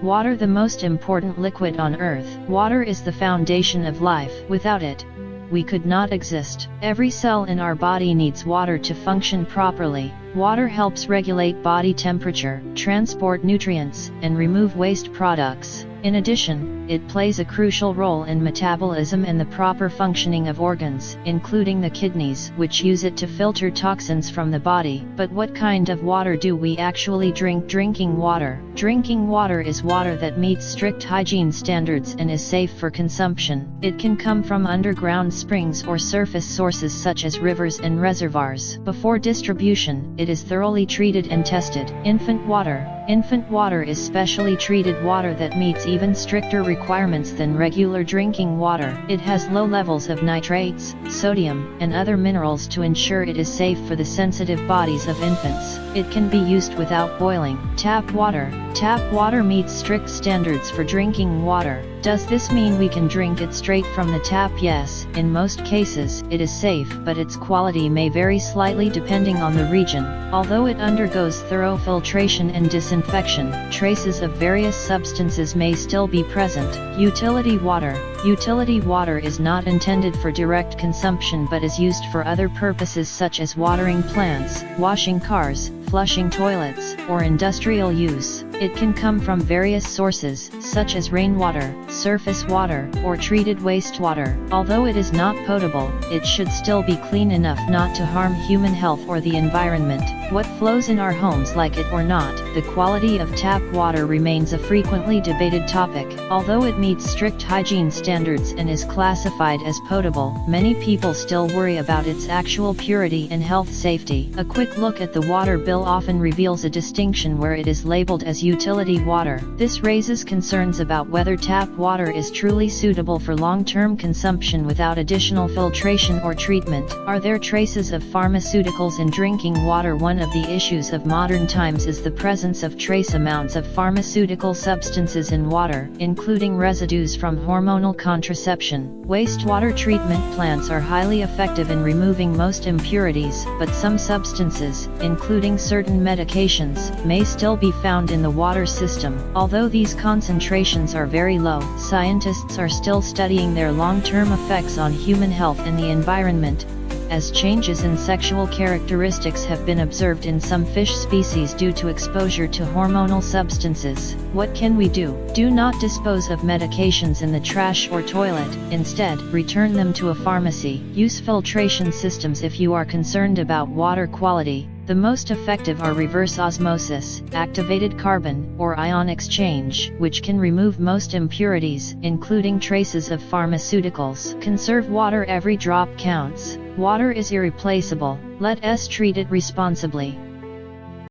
Water, the most important liquid on Earth. Water is the foundation of life. Without it, we could not exist. Every cell in our body needs water to function properly. Water helps regulate body temperature, transport nutrients, and remove waste products. In addition, it plays a crucial role in metabolism and the proper functioning of organs, including the kidneys, which use it to filter toxins from the body. But what kind of water do we actually drink? Drinking water. Drinking water is water that meets strict hygiene standards and is safe for consumption. It can come from underground springs or surface sources such as rivers and reservoirs. Before distribution, it is thoroughly treated and tested. Infant water. Infant water is specially treated water that meets even stricter requirements than regular drinking water. It has low levels of nitrates, sodium, and other minerals to ensure it is safe for the sensitive bodies of infants. It can be used without boiling. Tap water. Tap water meets strict standards for drinking water. Does this mean we can drink it straight from the tap? Yes, in most cases, it is safe, but its quality may vary slightly depending on the region. Although it undergoes thorough filtration and disinfection, traces of various substances may still be present. Utility water. Utility water is not intended for direct consumption but is used for other purposes such as watering plants, washing cars, flushing toilets, or industrial use. It can come from various sources, such as rainwater, surface water, or treated wastewater. Although it is not potable, it should still be clean enough not to harm human health or the environment. What flows in our homes, like it or not, the quality of tap water remains a frequently debated topic. Although it meets strict hygiene standards and is classified as potable, many people still worry about its actual purity and health safety. A quick look at the water bill often reveals a distinction where it is labeled as utility water. This raises concerns about whether tap water is truly suitable for long-term consumption without additional filtration or treatment. Are there traces of pharmaceuticals in drinking water? One of the issues of modern times is the presence of trace amounts of pharmaceutical substances in water, including residues from hormonal contraception. Wastewater treatment plants are highly effective in removing most impurities, but some substances, including certain medications, may still be found in the water system. Although these concentrations are very low, scientists are still studying their long-term effects on human health and the environment, as changes in sexual characteristics have been observed in some fish species due to exposure to hormonal substances. What can we do? Do not dispose of medications in the trash or toilet. Instead, return them to a pharmacy. Use filtration systems if you are concerned about water quality. The most effective are reverse osmosis, activated carbon, or ion exchange, which can remove most impurities, including traces of pharmaceuticals. Conserve water. Every drop counts. Water is irreplaceable. Let us treat it responsibly.